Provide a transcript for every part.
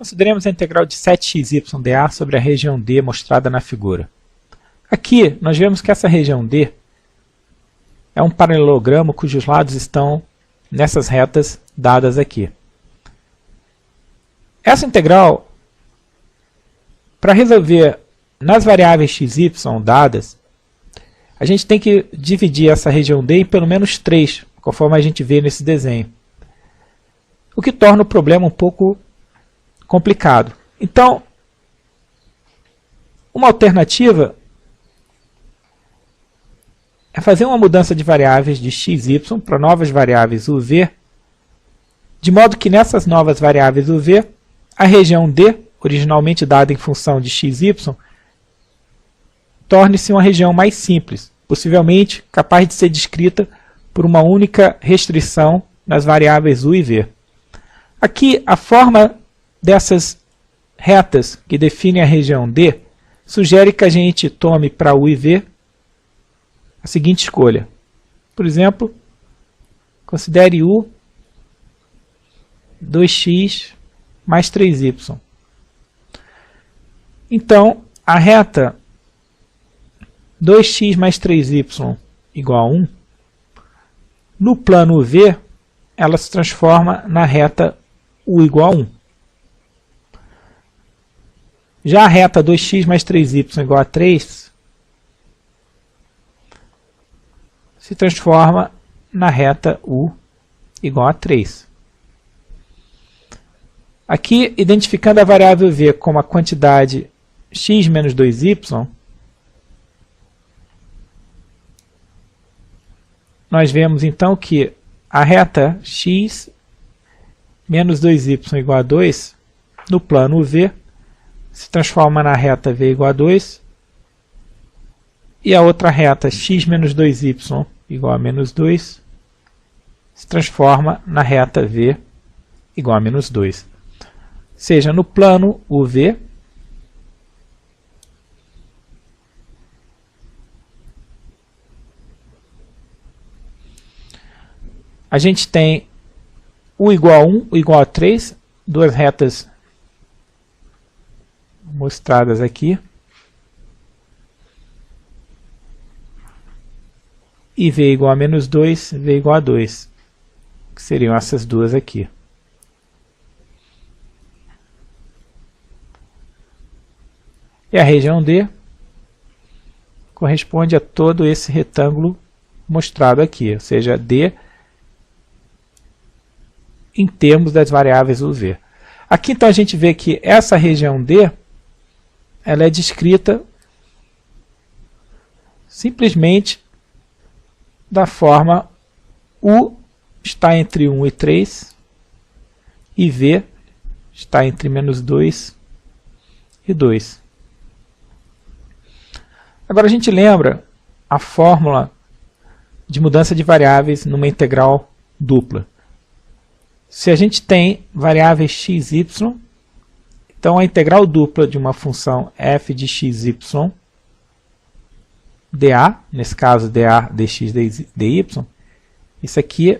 Consideremos a integral de 7xy dA sobre a região D mostrada na figura. Aqui, nós vemos que essa região D é um paralelogramo cujos lados estão nessas retas dadas aqui. Essa integral, para resolver nas variáveis x e y dadas, a gente tem que dividir essa região D em pelo menos 3, conforme a gente vê nesse desenho. O que torna o problema um pouco complicado. Então, uma alternativa é fazer uma mudança de variáveis de x e y para novas variáveis u e v, de modo que nessas novas variáveis u e v, a região D, originalmente dada em função de x e y, torne-se uma região mais simples, possivelmente capaz de ser descrita por uma única restrição nas variáveis u e v. Aqui, a forma dessas retas que definem a região D sugere que a gente tome para u e v a seguinte escolha. Por exemplo, considere u 2x mais 3y. Então, a reta 2x mais 3y igual a 1, no plano UV, ela se transforma na reta u igual a 1. Já a reta 2x mais 3y igual a 3 se transforma na reta u igual a 3. Aqui, identificando a variável v como a quantidade x menos 2y, nós vemos então que a reta x menos 2y igual a 2, no plano v, se transforma na reta v igual a 2, e a outra reta x menos 2y igual a menos 2 se transforma na reta v igual a menos 2. Ou seja, no plano UV, a gente tem u igual a 1, u igual a 3, duas retas mostradas aqui, e v igual a menos 2, v igual a 2, que seriam essas duas aqui. E a região D corresponde a todo esse retângulo mostrado aqui, ou seja, D em termos das variáveis u e v. Aqui então a gente vê que essa região D ela é descrita simplesmente da forma u está entre 1 e 3 e v está entre menos 2 e 2. Agora a gente lembra a fórmula de mudança de variáveis numa integral dupla. Se a gente tem variáveis x, y, então a integral dupla de uma função f de x, y, dA, nesse caso dA dx dy, isso aqui,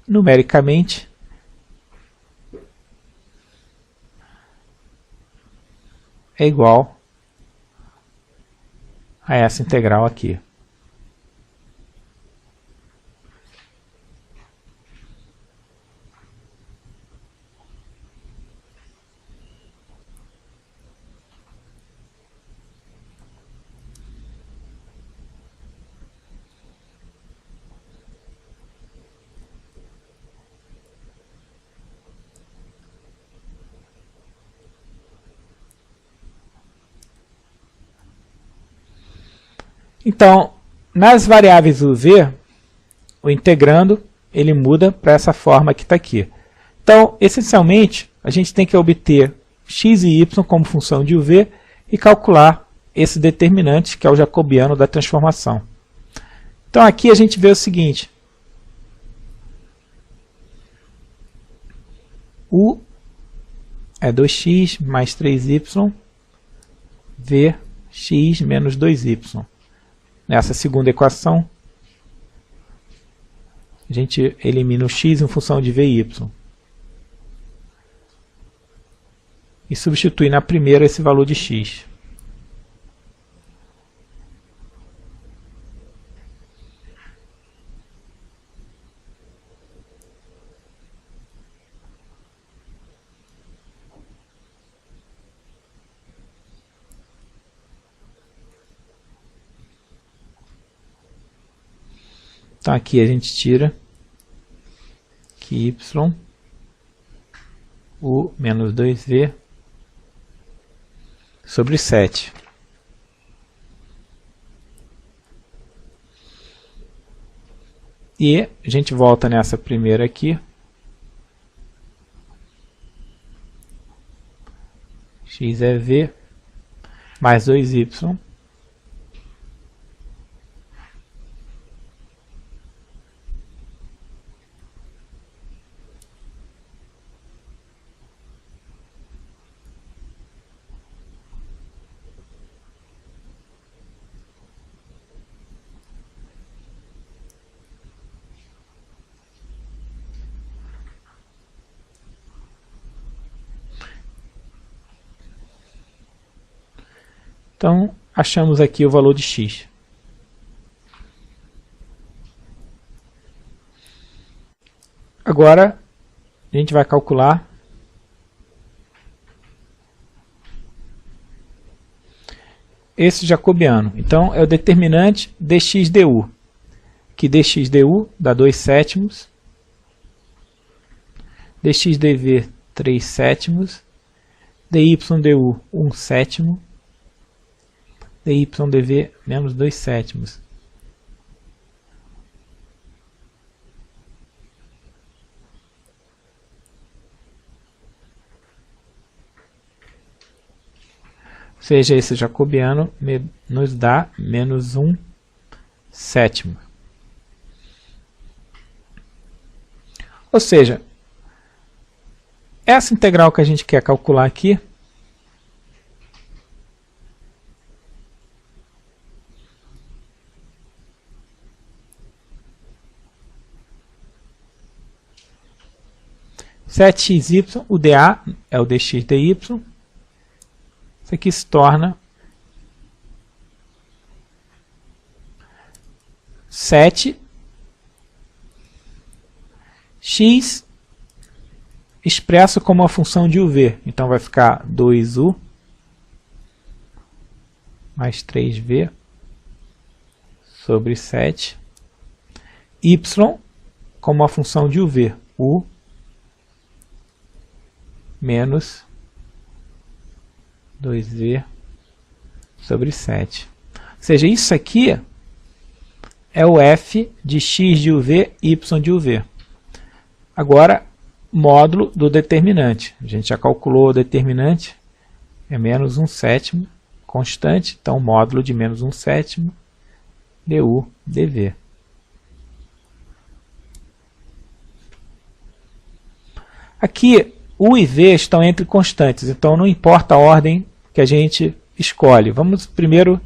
numericamente, é igual a essa integral aqui. Então, nas variáveis u e v, o integrando ele muda para essa forma que está aqui. Então, essencialmente, a gente tem que obter x e y como função de uv e calcular esse determinante, que é o jacobiano da transformação. Então, aqui a gente vê o seguinte. U é 2x mais 3y, v x menos 2y. Nessa segunda equação, a gente elimina o x em função de v e y. e substituir na primeira esse valor de x. Então aqui a gente tira que y, o menos 2v sobre 7. E a gente volta nessa primeira aqui. X é v mais 2y Então, achamos aqui o valor de x. Agora, a gente vai calcular esse jacobiano. Então, é o determinante dx du. Que dx du dá 2 sétimos, dx dv 3 sétimos, dy du 1 sétimo, dy dv menos 2 sétimos. Ou seja, esse jacobiano nos dá menos 1 sétimo. Ou seja, essa integral que a gente quer calcular aqui (7xy), o dA é o dx dy, isso aqui se torna 7 x expresso como a função de uv. Então vai ficar 2u mais 3v sobre 7. Y como a função de uv. U menos 2v sobre 7. Ou seja, isso aqui é o f de x de uv, y de uv. Agora, módulo do determinante. A gente já calculou o determinante, é menos 1 sétimo, constante, então módulo de menos 1 sétimo, du dv. Aqui, u e v estão entre constantes, então não importa a ordem que a gente escolhe. Vamos primeiro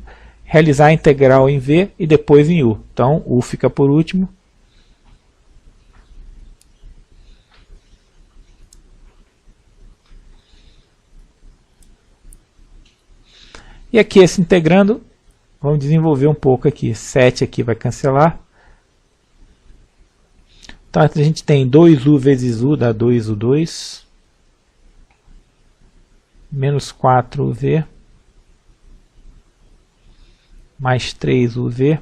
realizar a integral em v e depois em u. Então, u fica por último. E aqui, esse integrando, vamos desenvolver um pouco aqui. 7 aqui vai cancelar. Então, a gente tem 2u vezes u dá 2u2. Menos 4uv. Mais 3uv.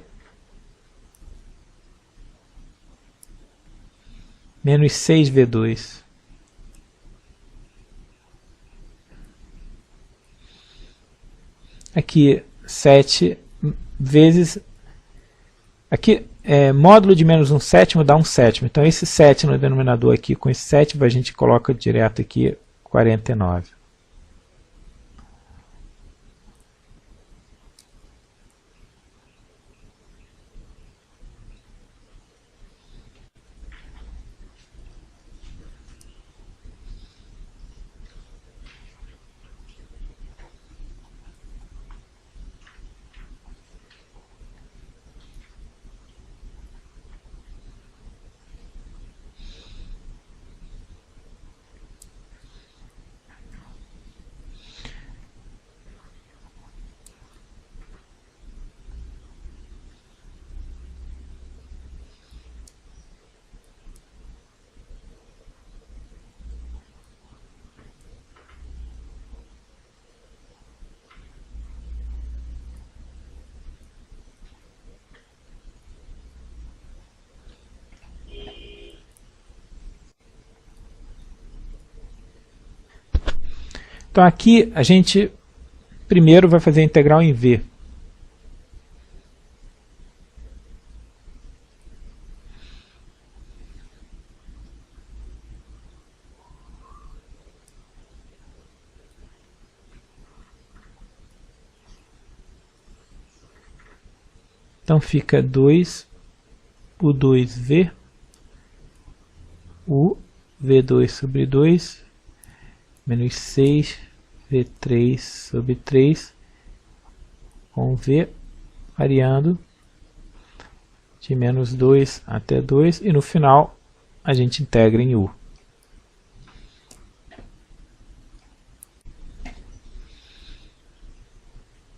Menos 6v2. Aqui 7 vezes, aqui módulo de menos 1 sétimo dá 1 sétimo, então esse 7 no denominador aqui com esse 7 a gente coloca direto aqui 49. Então aqui a gente primeiro vai fazer a integral em V. Então fica 2 o 2V, o V2 sobre 2, menos 6 V3 sobre 3, com V variando de menos 2 até 2, e no final a gente integra em U.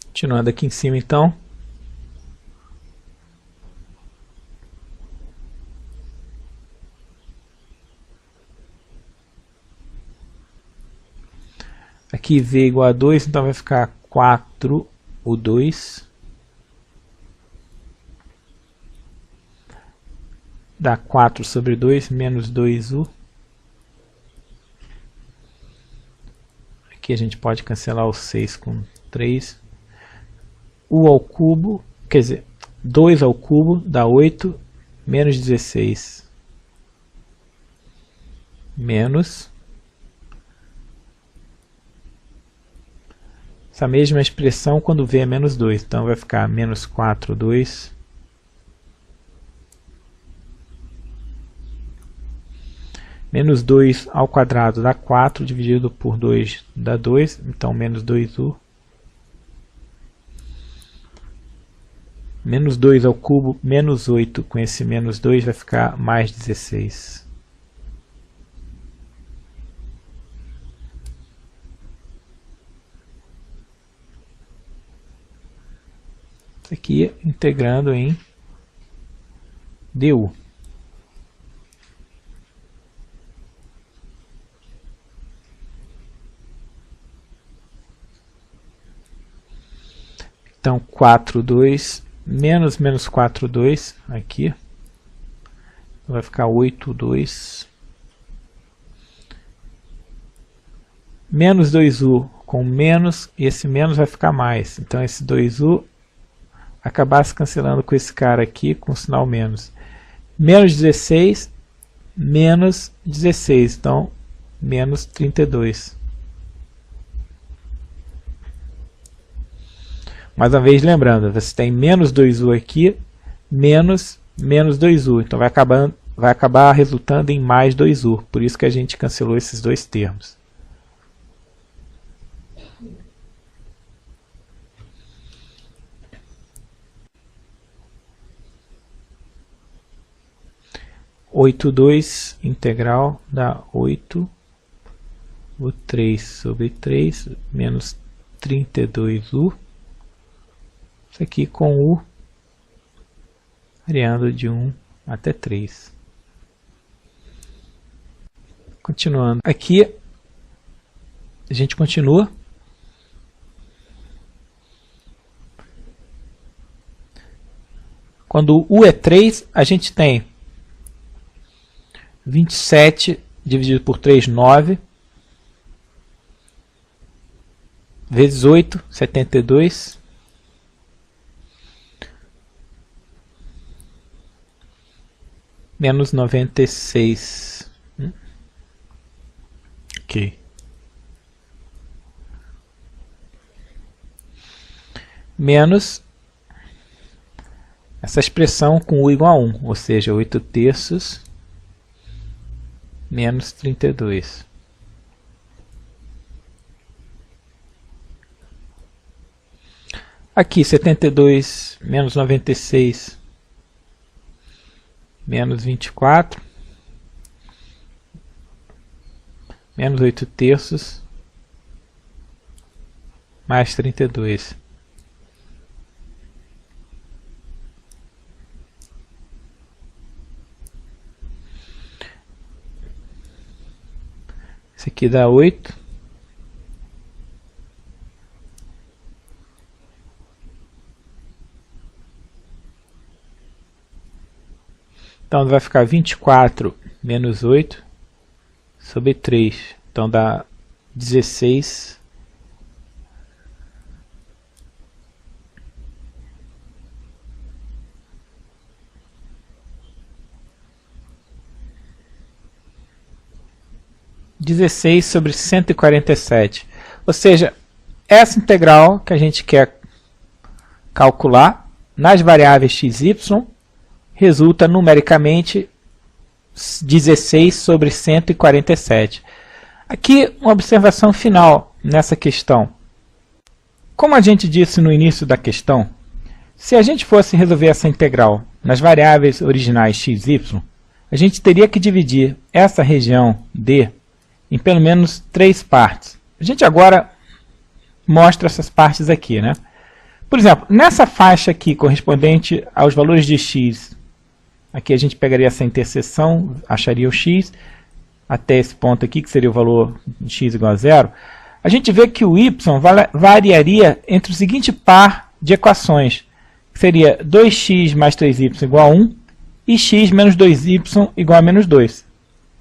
Continuando aqui em cima então. Aqui V igual a 2, então vai ficar 4 o 2. Dá 4 sobre 2, menos 2U. Aqui a gente pode cancelar o 6 com 3. U ao cubo, quer dizer, 2 ao cubo dá 8, menos 16. Menos... essa mesma expressão quando V é menos 2. Então vai ficar menos 4, 2. Menos 2 ao quadrado dá 4, dividido por 2 dá 2. Então menos 2U. Menos 2 ao cubo, menos 8. Com esse menos 2 vai ficar mais 16. Aqui integrando em du. Então 4, 2, menos 4, 2, aqui. Vai ficar 8, 2. Menos 2u com menos, e esse menos vai ficar mais. Então esse 2u acabar se cancelando com esse cara aqui, com o sinal menos. Menos 16, menos 16, então menos 32. Mais uma vez lembrando, você tem menos 2u aqui, menos 2u, então vai acabar resultando em mais 2u, por isso que a gente cancelou esses dois termos. Oito 2 integral dá 8 o 3 sobre 3 menos 32u. Isso aqui com u variando de 1 até 3. Continuando. Aqui a gente continua. Quando u é 3, a gente tem 27 dividido por 3, 9. Vezes 8, 72. Menos 96. Ok. Menos essa expressão com u igual a 1, ou seja, 8 terços menos 32. Aqui 72 menos 96 menos 24 menos 8 terços mais 32. Esse aqui dá 8. Então vai ficar 24 menos 8 sobre 3. Então dá 16 16 sobre 147. Ou seja, essa integral que a gente quer calcular nas variáveis x e y resulta numericamente 16 sobre 147. Aqui uma observação final nessa questão. Como a gente disse no início da questão, se a gente fosse resolver essa integral nas variáveis originais x e y, a gente teria que dividir essa região D em pelo menos 3 partes. A gente agora mostra essas partes aqui, né? Por exemplo, nessa faixa aqui correspondente aos valores de x, aqui a gente pegaria essa interseção, acharia o x, até esse ponto aqui, que seria o valor de x igual a 0, a gente vê que o y variaria entre o seguinte par de equações, que seria 2x mais 3y igual a 1 e x menos 2y igual a menos 2.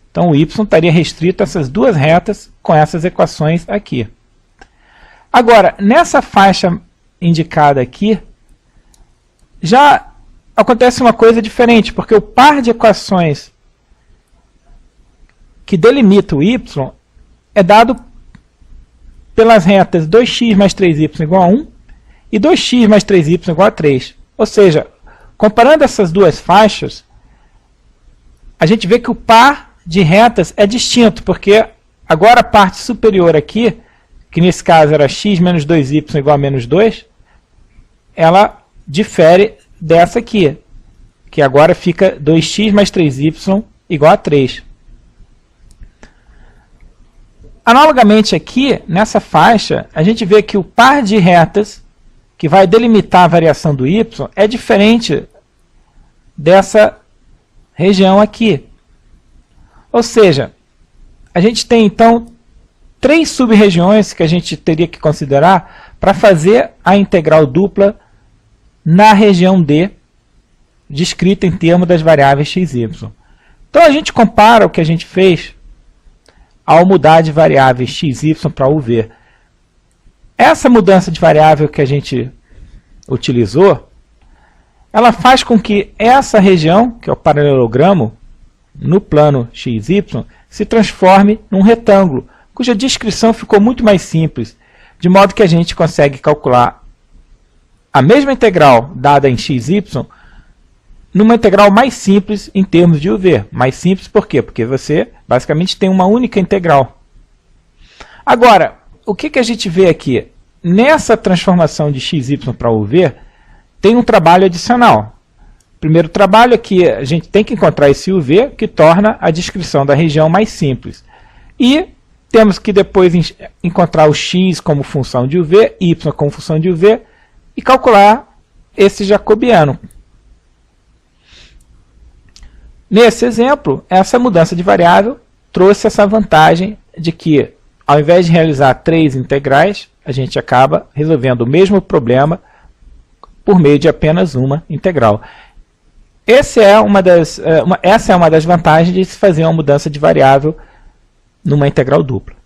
Então o y estaria restrito a essas duas retas com essas equações aqui. Agora, nessa faixa indicada aqui, já acontece uma coisa diferente, porque o par de equações que delimita o y é dado pelas retas 2x mais 3y igual a 1 e 2x mais 3y igual a 3. Ou seja, comparando essas duas faixas, a gente vê que o par de retas é distinto, porque agora a parte superior aqui, que nesse caso era x menos 2y igual a menos 2, ela difere dessa aqui, que agora fica 2x mais 3y igual a 3. Analogamente aqui, nessa faixa, a gente vê que o par de retas que vai delimitar a variação do y é diferente dessa região aqui. Ou seja, a gente tem então 3 sub-regiões que a gente teria que considerar para fazer a integral dupla na região D, descrita em termos das variáveis x e y. Então a gente compara o que a gente fez ao mudar de variáveis x e y para uv. Essa mudança de variável que a gente utilizou, ela faz com que essa região, que é o paralelogramo, no plano x e y, se transforme num retângulo, cuja descrição ficou muito mais simples, de modo que a gente consegue calcular a mesma integral dada em x e y numa integral mais simples em termos de uv. Mais simples por quê? Porque você basicamente tem uma única integral. Agora, o que a gente vê aqui? Nessa transformação de x e y para uv, tem um trabalho adicional. O primeiro trabalho é que a gente tem que encontrar esse uv, que torna a descrição da região mais simples. E temos que depois encontrar o x como função de uv, y como função de uv, e calcular esse jacobiano. Nesse exemplo, essa mudança de variável trouxe essa vantagem de que, ao invés de realizar 3 integrais, a gente acaba resolvendo o mesmo problema por meio de apenas uma integral. Essa é uma das vantagens de se fazer uma mudança de variável numa integral dupla.